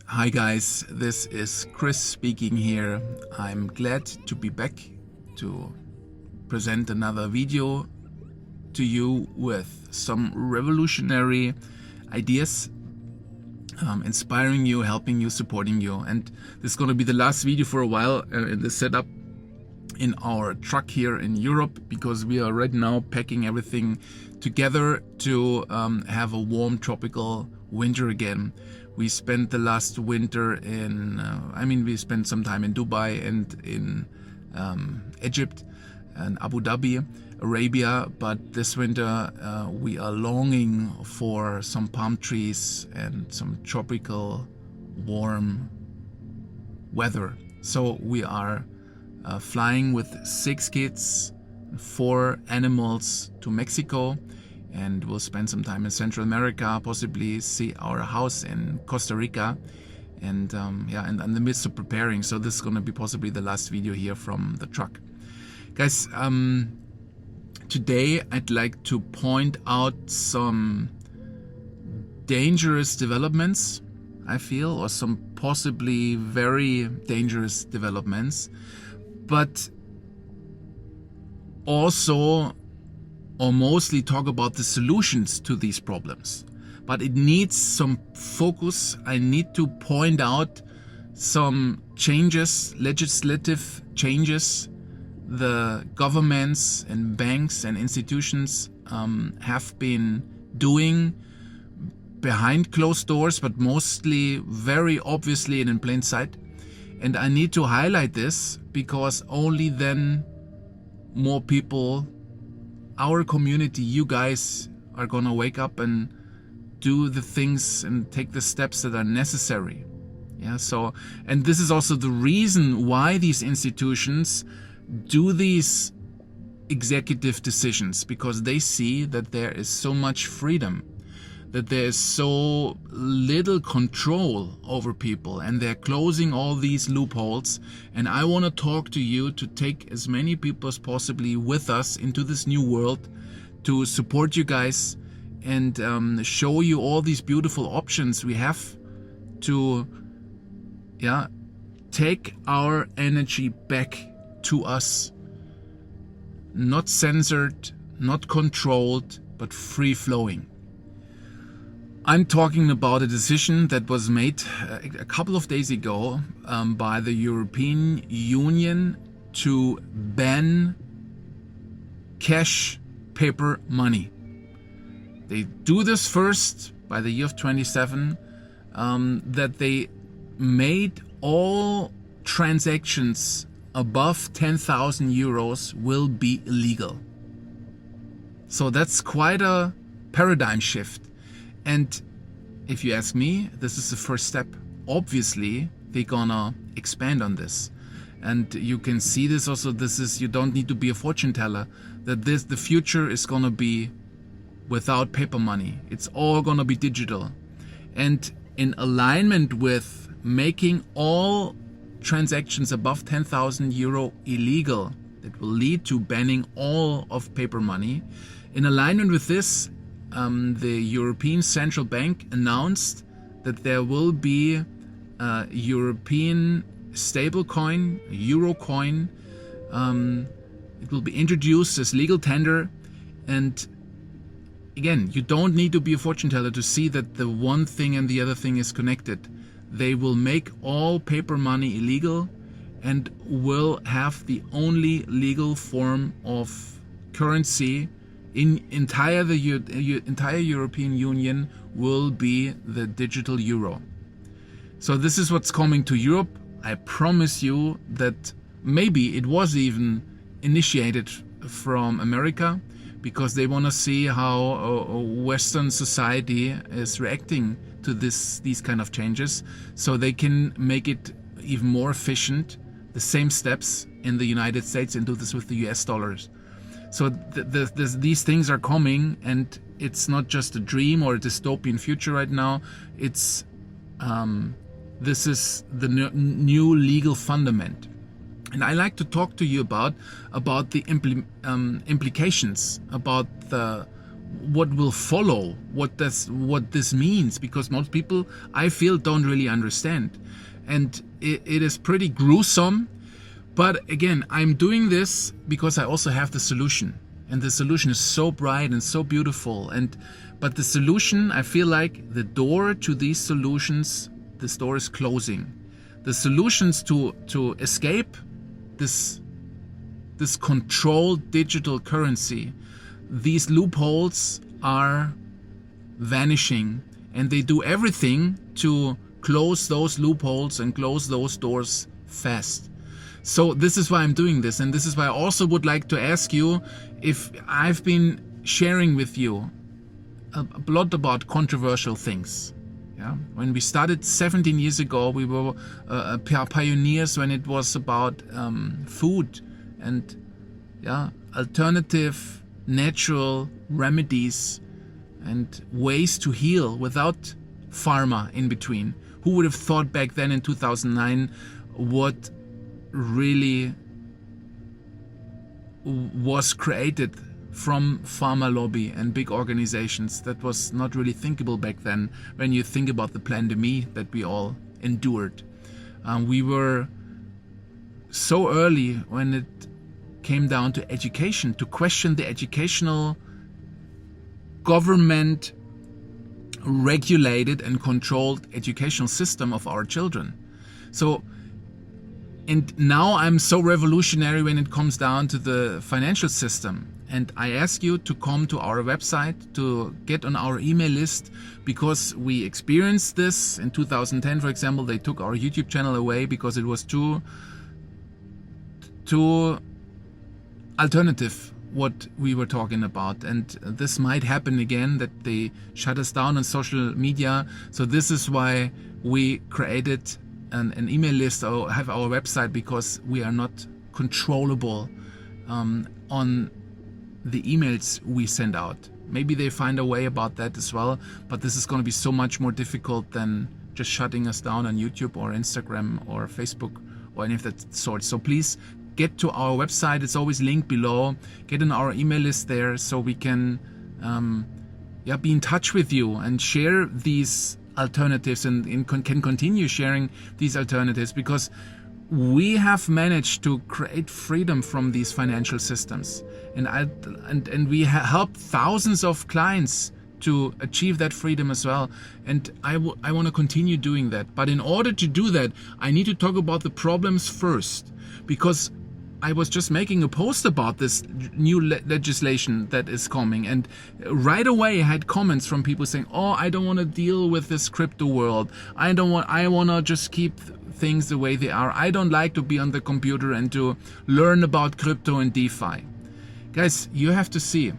Hi guys, this is Chris speaking here. I'm glad to be back to present another video to you with some revolutionary ideas, inspiring you, helping you, supporting you. And this is going to be the last video for a while in the setup in our truck here in Europe, because we are right now packing everything together to have a warm tropical winter again. We spent the last winter in, we spent some time in Dubai and in Egypt and Abu Dhabi, Arabia, but this winter we are longing for some palm trees and some tropical warm weather. So we are flying with 6 kids, 4 animals to Mexico, and we'll spend some time in Central America, possibly see our house in Costa Rica, and and in the midst of preparing. So this is going to be possibly the last video here from the truck. Guys, today I'd like to point out some dangerous developments, I feel, or some possibly very dangerous developments, but also or mostly talk about the solutions to these problems. But it needs some focus. I need to point out some changes, legislative changes the governments and banks and institutions have been doing behind closed doors, but mostly very obviously and in plain sight. And I need to highlight this because only then more people, our community, you guys, are gonna wake up and do the things and take the steps that are necessary. And this is also the reason why these institutions do these executive decisions, because they see that there is so much freedom, that there is so little control over people, and they're closing all these loopholes. And I want to talk to you to take as many people as possibly with us into this new world, to support you guys and show you all these beautiful options we have to take our energy back to us, not censored, not controlled, but free-flowing. I'm talking about a decision that was made a couple of days ago by the European Union to ban cash paper money. They do this first by the year of 27, that they made all transactions above 10,000 euros will be illegal. So that's quite a paradigm shift. And if you ask me, this is the first step. Obviously, they're gonna expand on this. And you can see this also, you don't need to be a fortune teller, that the future is gonna be without paper money. It's all gonna be digital. And in alignment with making all transactions above 10,000 euro illegal, that will lead to banning all of paper money. In alignment with this, the European Central Bank announced that there will be a European stablecoin, Eurocoin. It will be introduced as legal tender. And again, you don't need to be a fortune teller to see that the one thing and the other thing is connected. They will make all paper money illegal and will have the only legal form of currency in entire European Union will be the digital euro. So this is what's coming to Europe. I promise you that maybe it was even initiated from America, because they want to see how Western society is reacting to these kind of changes, so they can make it even more efficient, the same steps in the United States, and do this with the US dollars. So these things are coming, and it's not just a dream or a dystopian future right now. It's this is the new legal fundament. And I like to talk to you about the implications, about what will follow, what this means, because most people, I feel, don't really understand. And it is pretty gruesome. But again, I'm doing this because I also have the solution. And the solution is so bright and so beautiful. But the solution, I feel like the door to these solutions, this door is closing. The solutions to escape this controlled digital currency, these loopholes are vanishing, and they do everything to close those loopholes and close those doors fast. So this is why I'm doing this, and this is why I also would like to ask you, if I've been sharing with you a lot about controversial things. Yeah, when we started 17 years ago, we were pioneers when it was about food and alternative natural remedies and ways to heal without pharma in between. Who would have thought back then in 2009 what really was created from pharma lobby and big organizations? That was not really thinkable back then when you think about the pandemic that we all endured. We were so early when it came down to education, to question the educational government regulated and controlled educational system of our children. So, and now I'm so revolutionary when it comes down to the financial system. And I ask you to come to our website, to get on our email list, because we experienced this in 2010, for example. They took our YouTube channel away because it was too alternative what we were talking about, and this might happen again, that they shut us down on social media. So this is why we created an email list or have our website, because we are not controllable on the emails we send out. Maybe they find a way about that as well, but this is going to be so much more difficult than just shutting us down on YouTube or Instagram or Facebook or any of that sort. So please get to our website. It's always linked below. Get on our email list there so we can be in touch with you and share these alternatives and can continue sharing these alternatives, because we have managed to create freedom from these financial systems, and we help thousands of clients to achieve that freedom as well. And I want to continue doing that. But in order to do that, I need to talk about the problems first, because I was just making a post about this new legislation that is coming, and right away I had comments from people saying, "Oh, I don't want to deal with this crypto world. I want to just keep things the way they are. I don't like to be on the computer and to learn about crypto and DeFi." Guys, you have to see,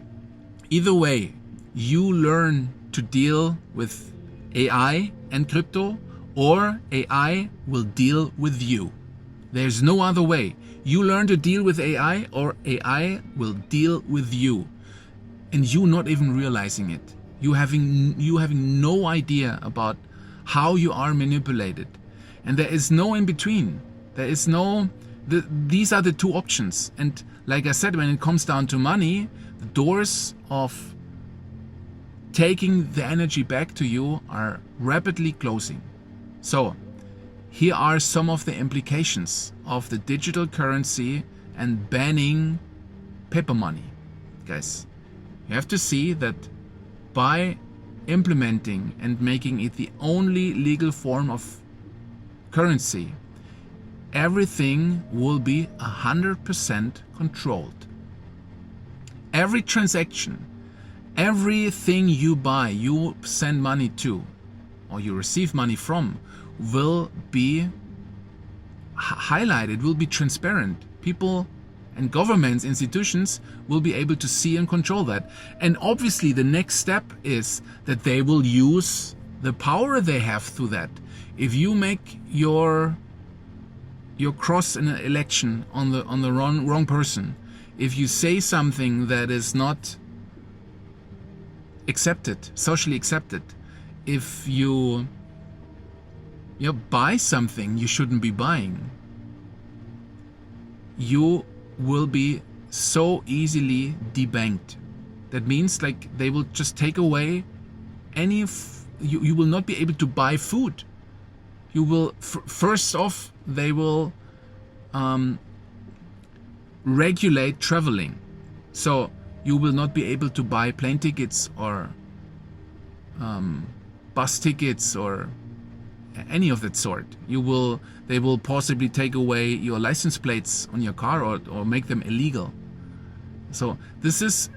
either way, you learn to deal with AI and crypto, or AI will deal with you. There's no other way. You learn to deal with AI, or AI will deal with you, and you not even realizing it. You having no idea about how you are manipulated, and there is no in between. There is no. These are the two options. And like I said, when it comes down to money, the doors of taking the energy back to you are rapidly closing. So, here are some of the implications of the digital currency and banning paper money. Guys, you have to see that by implementing and making it the only legal form of currency, everything will be 100% controlled. Every transaction, everything you buy, you send money to, or you receive money from, will be highlighted, will be transparent. People and governments, institutions will be able to see and control that. And obviously the next step is that they will use the power they have through that. If you make your cross in an election on the wrong person, if you say something that is not accepted, socially accepted, if you buy something you shouldn't be buying, you will be so easily debanked. That means like they will just take away any, you will not be able to buy food. You will, first off, they will regulate traveling. So you will not be able to buy plane tickets or bus tickets or any of that sort. They will possibly take away your license plates on your car or make them illegal. So this is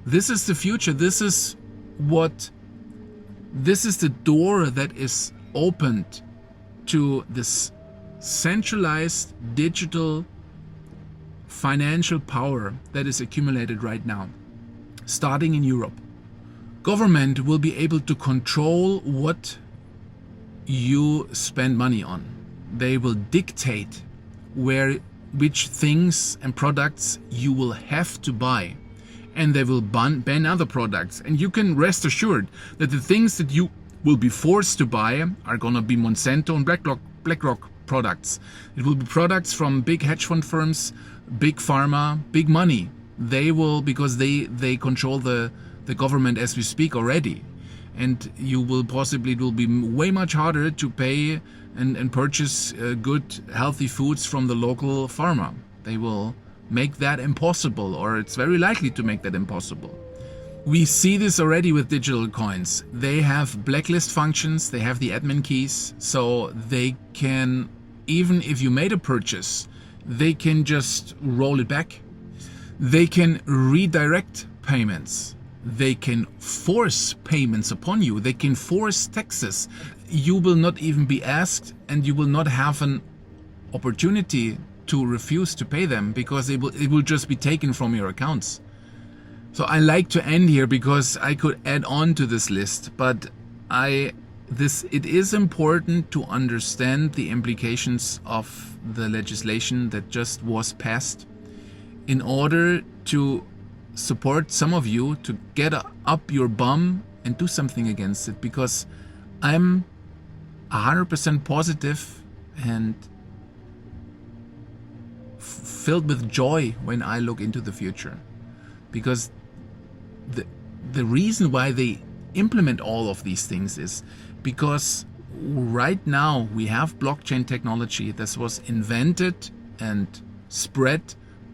the future. This is the door that is opened to this centralized digital financial power that is accumulated right now, starting in Europe. Government will be able to control what you spend money on. They will dictate which things and products you will have to buy, and they will ban other products. And you can rest assured that the things that you will be forced to buy are going to be Monsanto and BlackRock products. It will be products from big hedge fund firms, big pharma, big money. They will, because they control the government as we speak already. And it will be way much harder to pay and purchase good, healthy foods from the local farmer. They will make that impossible, or it's very likely to make that impossible. We see this already with digital coins. They have blacklist functions, they have the admin keys, so they can, even if you made a purchase, they can just roll it back. They can redirect payments. They can force payments upon you. They can force taxes. You will not even be asked, and you will not have an opportunity to refuse to pay them, because it will just be taken from your accounts. So I like to end here because I could add on to this list, but it is important to understand the implications of the legislation that just was passed in order to support some of you to get up your bum and do something against it, because I'm 100% positive and filled with joy when I look into the future, because the reason why they implement all of these things is because right now we have blockchain technology that was invented and spread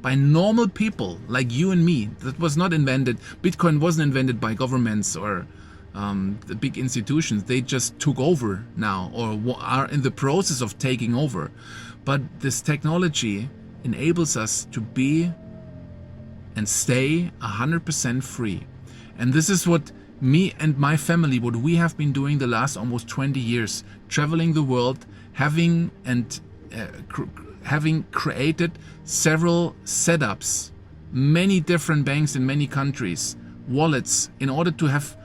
by normal people like you and me. That was not invented. Bitcoin wasn't invented by governments or the big institutions. They just took over now, or are in the process of taking over. But this technology enables us to be and stay 100% free. And this is what me and my family, what we have been doing the last almost 20 years, traveling the world, having created several setups, many different banks in many countries, wallets, in order to have,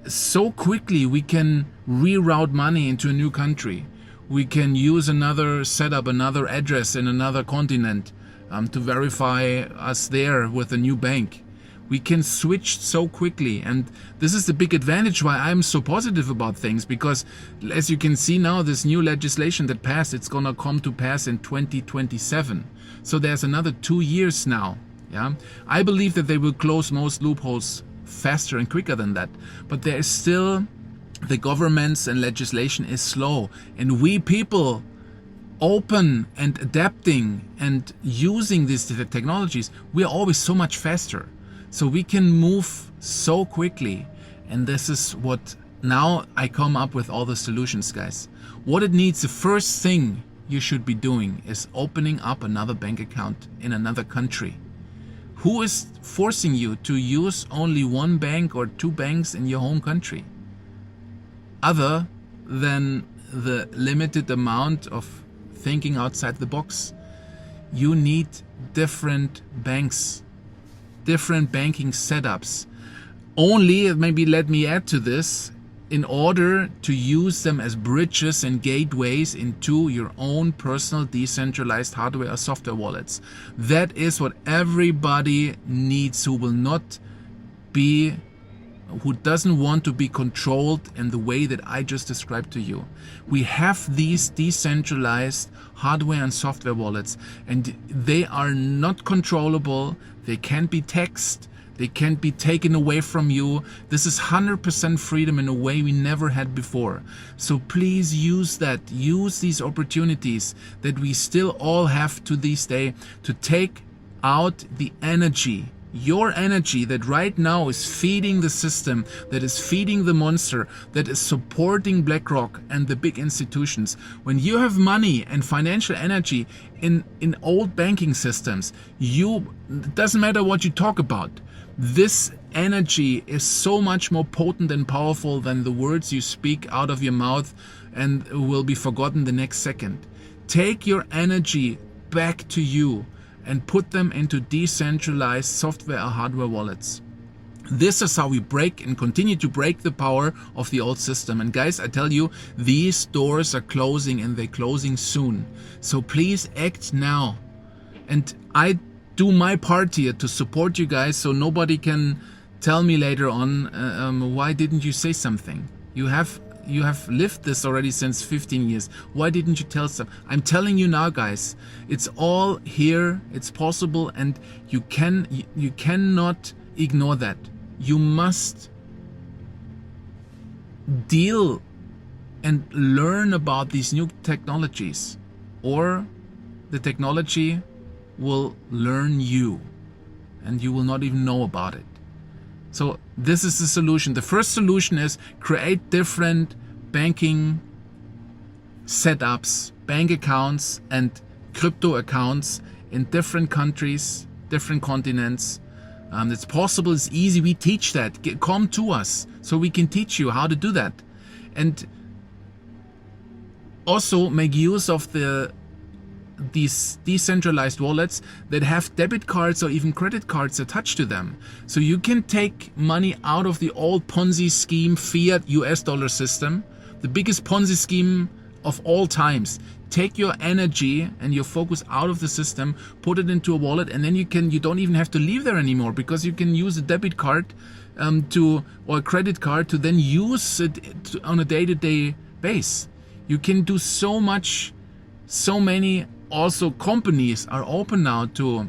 so quickly we can reroute money into a new country. We can use another setup, another address in another continent to verify us there with a new bank. We can switch so quickly, and this is the big advantage why I'm so positive about things, because as you can see now, this new legislation that passed, it's gonna come to pass in 2027. So there's another 2 years now. Yeah, I believe that they will close most loopholes faster and quicker than that, but there is still, the governments and legislation is slow, and we people open and adapting and using these technologies, we are always so much faster. So we can move so quickly, and this is what now I come up with all the solutions, guys. What it needs, the first thing you should be doing is opening up another bank account in another country. Who is forcing you to use only one bank or two banks in your home country, other than the limited amount of thinking outside the box? You need different banks, different banking setups. Only, maybe let me add to this, in order to use them as bridges and gateways into your own personal decentralized hardware or software wallets. That is what everybody needs who doesn't want to be controlled in the way that I just described to you. We have these decentralized hardware and software wallets, and they are not controllable. They can't be taxed. They can't be taken away from you. This is 100% freedom in a way we never had before. So please use that. Use these opportunities that we still all have to this day to take out the energy, your energy that right now is feeding the system, that is feeding the monster, that is supporting BlackRock and the big institutions. When you have money and financial energy in old banking systems, it doesn't matter what you talk about. This energy is so much more potent and powerful than the words you speak out of your mouth and will be forgotten the next second. Take your energy back to you and put them into decentralized software or hardware wallets. This is how we break and continue to break the power of the old system. And guys, I tell you, these doors are closing and they're closing soon. So please act now. And I do my part here to support you guys so nobody can tell me later on, why didn't you say something? You have lived this already since 15 years. Why didn't you tell some? I'm telling you now, guys, it's all here. It's possible, and you cannot ignore that. You must deal and learn about these new technologies, or the technology will learn you, and you will not even know about it. So this is the solution. The first solution is create different banking setups, bank accounts and crypto accounts in different countries, different continents. It's possible, it's easy, we teach that. Come to us so we can teach you how to do that. And also make use of these decentralized wallets that have debit cards or even credit cards attached to them. So you can take money out of the old Ponzi scheme fiat US dollar system, the biggest Ponzi scheme of all times. Take your energy and your focus out of the system, put it into a wallet, and then you don't even have to leave there anymore, because you can use a debit card or a credit card to then use it on a day-to-day base. You can do so much, so many. Also, companies are open now to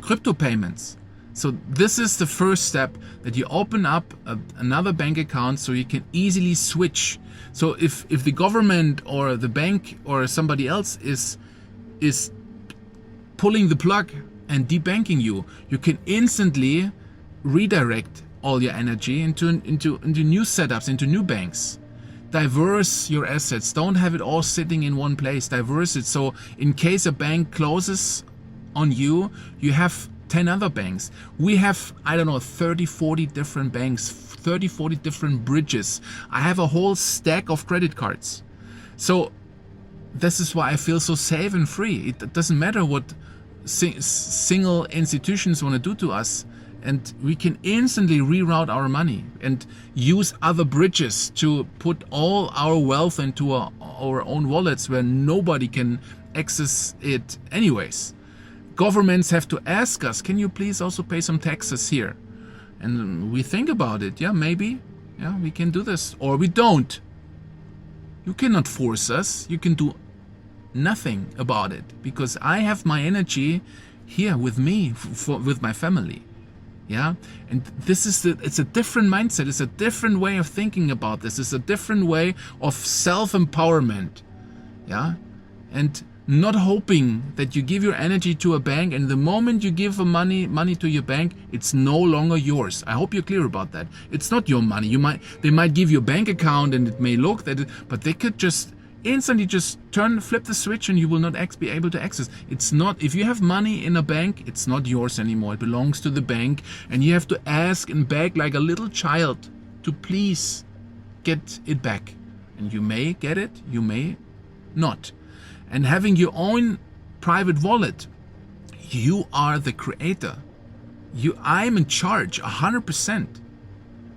crypto payments. So this is the first step, that you open up another bank account so you can easily switch. So if the government or the bank or somebody else is pulling the plug and debanking you, you can instantly redirect all your energy into new setups, into new banks. Diverse your assets. Don't have it all sitting in one place. Diverse it. So in case a bank closes on you, you have 10 other banks. We have, 30, 40 different banks, 30, 40 different bridges. I have a whole stack of credit cards. So this is why I feel so safe and free. It doesn't matter what single institutions want to do to us. And we can instantly reroute our money and use other bridges to put all our wealth into our own wallets where nobody can access it anyways. Governments have to ask us, can you please also pay some taxes here? And we think about it. Yeah, maybe. Yeah, we can do this. Or we don't. You cannot force us. You can do nothing about it, because I have my energy here with me, with my family. Yeah, and it's a different mindset. It's a different way of thinking about this. It's a different way of self-empowerment. Yeah, and not hoping that you give your energy to a bank, and the moment you give money to your bank, it's no longer yours. I hope you're clear about that. It's not your money. They might give you a bank account, and it may look that, but they could just instantly just flip the switch, and you will not be able to access. It's not, if you have money in a bank, it's not yours anymore. It belongs to the bank, and you have to ask and beg like a little child to please get it back. And you may get it, you may not. And having your own private wallet, you are the creator. I'm in charge 100%.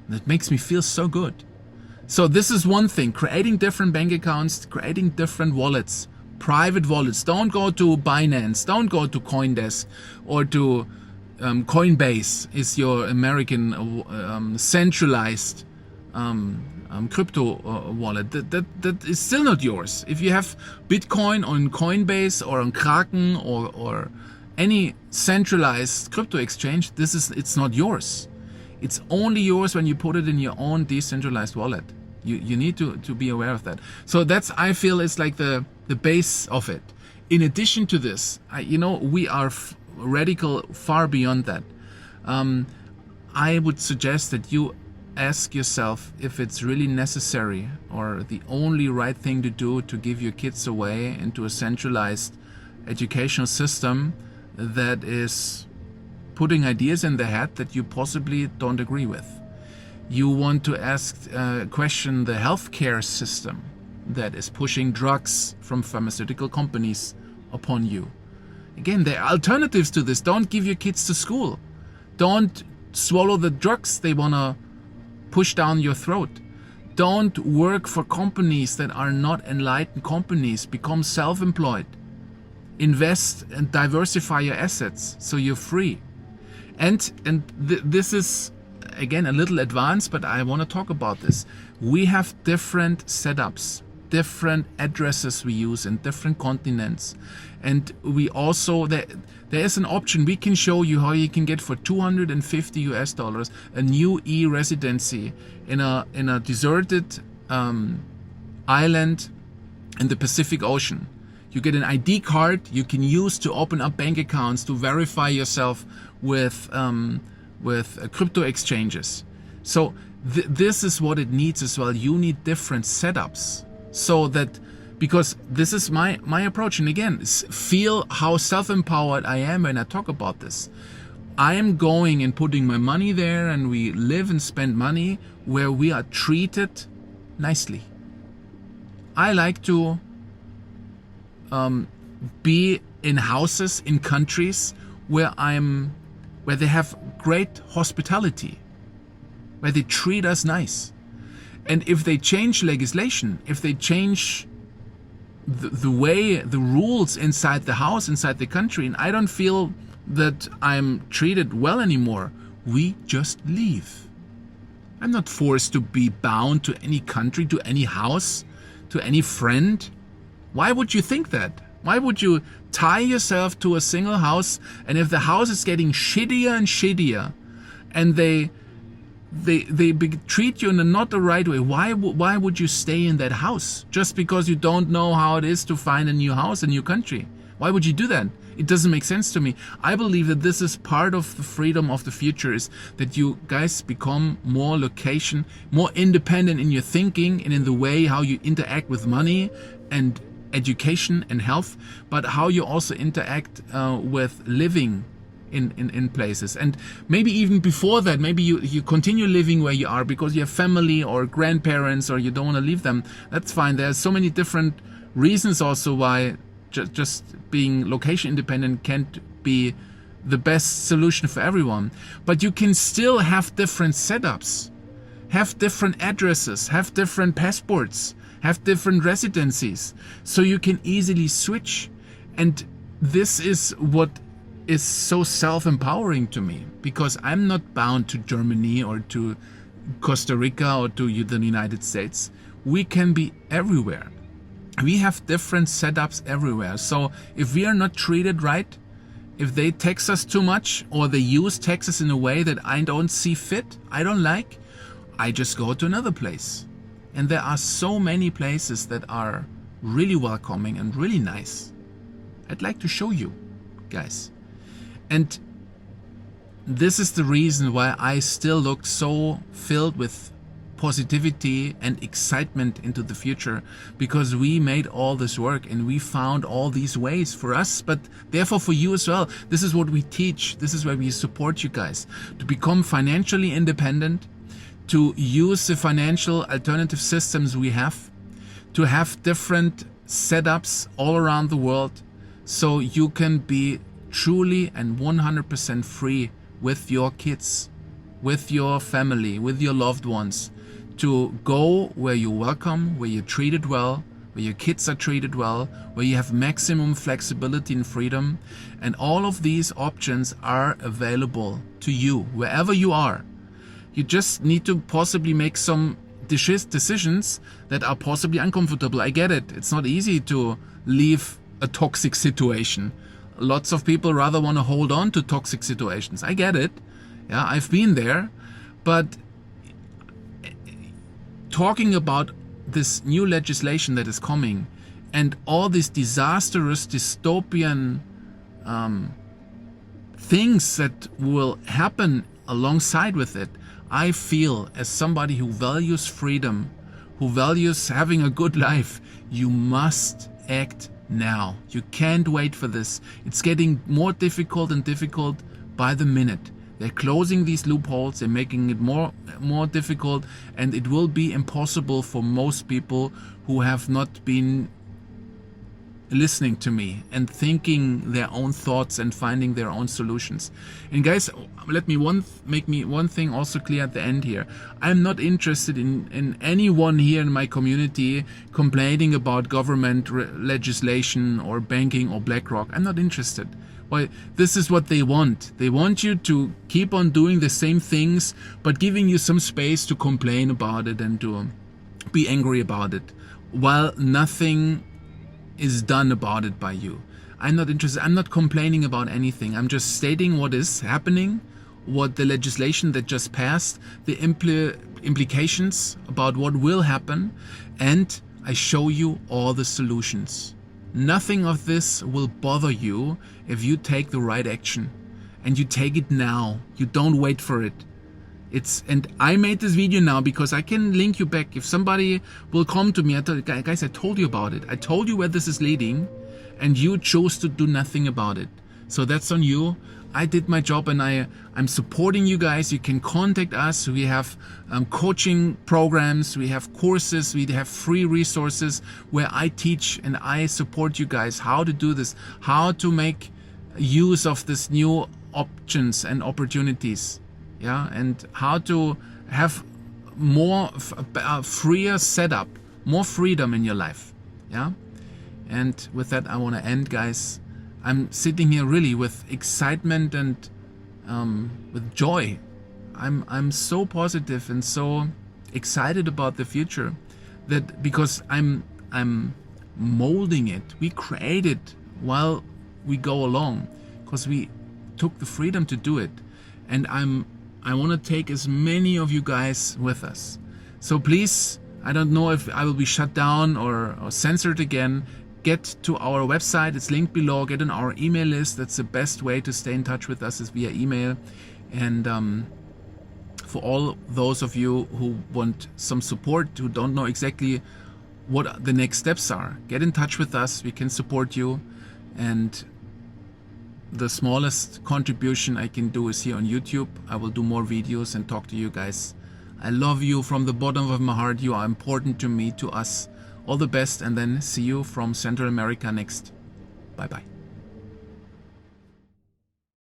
That makes me feel so good. So this is one thing, creating different bank accounts, creating different wallets, private wallets. Don't go to Binance, don't go to CoinDesk or to Coinbase is your American centralized crypto wallet. That is still not yours. If you have Bitcoin on Coinbase or on Kraken or any centralized crypto exchange, it's not yours. It's only yours when you put it in your own decentralized wallet. You need to be aware of that. So that's, I feel, is like the base of it. In addition to this, we are radical far beyond that. I would suggest that you ask yourself if it's really necessary or the only right thing to do to give your kids away into a centralized educational system that is putting ideas in their head that you possibly don't agree with. You want to question the healthcare system that is pushing drugs from pharmaceutical companies upon you. Again, there are alternatives to this. Don't give your kids to school. Don't swallow the drugs they want to push down your throat. Don't work for companies that are not enlightened companies. Become self-employed. Invest and diversify your assets so you're free. This is, again, a little advanced, but I want to talk about this. We have different setups, different addresses we use in different continents. And we also, there is an option. We can show you how you can get for $250 a new e-residency in a deserted island in the Pacific Ocean. You get an ID card you can use to open up bank accounts to verify yourself with crypto exchanges. So this is what it needs as well. You need different setups so that, because this is my approach. And again, feel how self-empowered I am when I talk about this. I am going and putting my money there, and we live and spend money where we are treated nicely. I like to be in houses in countries where they have great hospitality, where they treat us nice. And if they change legislation, if they change the way, the rules inside the house, inside the country, and I don't feel that I'm treated well anymore, we just leave. I'm not forced to be bound to any country, to any house, to any friend. Why would you think that? Why would you tie yourself to a single house? And if the house is getting shittier and shittier, and they treat you in not the right way, why would you stay in that house just because you don't know how it is to find a new house, a new country? Why would you do that? It doesn't make sense to me. I believe that this is part of the freedom of the future, is that you guys become more more independent in your thinking and in the way how you interact with money and education and health, but how you also interact with living in places. And maybe even before that, maybe you continue living where you are because you have family or grandparents or you don't want to leave them. That's fine. There's so many different reasons also why just being location independent can't be the best solution for everyone. But you can still have different setups, have different addresses, have different passports, have different residencies, so you can easily switch. And this is what is so self-empowering to me, because I'm not bound to Germany or to Costa Rica or to the United States. We can be everywhere. We have different setups everywhere. So if we are not treated right, if they tax us too much or they use taxes in a way that I don't see fit, I don't like, I just go to another place. And there are so many places that are really welcoming and really nice. I'd like to show you guys. And this is the reason why I still look so filled with positivity and excitement into the future, because we made all this work and we found all these ways for us, but therefore for you as well. This is what we teach. This is where we support you guys to become financially independent, to use the financial alternative systems we have, to have different setups all around the world, so you can be truly and 100% free with your kids, with your family, with your loved ones, to go where you're welcome, where you're treated well, where your kids are treated well, where you have maximum flexibility and freedom. And all of these options are available to you wherever you are. You just need to possibly make some decisions that are possibly uncomfortable. I get it. It's not easy to leave a toxic situation. Lots of people rather want to hold on to toxic situations. I get it. Yeah, I've been there. But talking about this new legislation that is coming and all these disastrous dystopian things that will happen alongside with it, I feel as somebody who values freedom, who values having a good life, you must act now. You can't wait for this. It's getting more difficult and difficult by the minute. They're closing these loopholes, they're making it more difficult, and it will be impossible for most people who have not been listening to me and thinking their own thoughts and finding their own solutions. And guys, make me one thing also clear at the end here. I'm not interested in anyone here in my community complaining about government legislation or banking or BlackRock. I'm not interested. Well, this is what they want. They want you to keep on doing the same things, but giving you some space to complain about it and to be angry about it, while nothing is done about it by you. I'm not interested. I'm not complaining about anything. I'm just stating what is happening, what the legislation that just passed, the implications about what will happen, and I show you all the solutions. Nothing of this will bother you if you take the right action, and you take it now. You don't wait for it. And I made this video now because I can link you back. If somebody will come to me, I tell guys, I told you about it. I told you where this is leading, and you chose to do nothing about it. So that's on you. I did my job, and I'm supporting you guys. You can contact us. We have coaching programs, we have courses, we have free resources where I teach and I support you guys how to do this, how to make use of this new options and opportunities. Yeah, and how to have more freer setup, more freedom in your life. Yeah, and with that, I want to end, guys. I'm sitting here really with excitement and with joy. I'm so positive and so excited about the future, that because I'm molding it. We create it while we go along, because we took the freedom to do it, and I want to take as many of you guys with us. So please, I don't know if I will be shut down or censored again. Get to our website, it's linked below. Get on our email list. That's the best way to stay in touch with us, is via email. And for all those of you who want some support, who don't know exactly what the next steps are, get in touch with us. We can support you. And the smallest contribution I can do is here on YouTube. I will do more videos and talk to you guys. I love you from the bottom of my heart. You are important to me, to us. All the best, and then see you from Central America next. Bye-bye.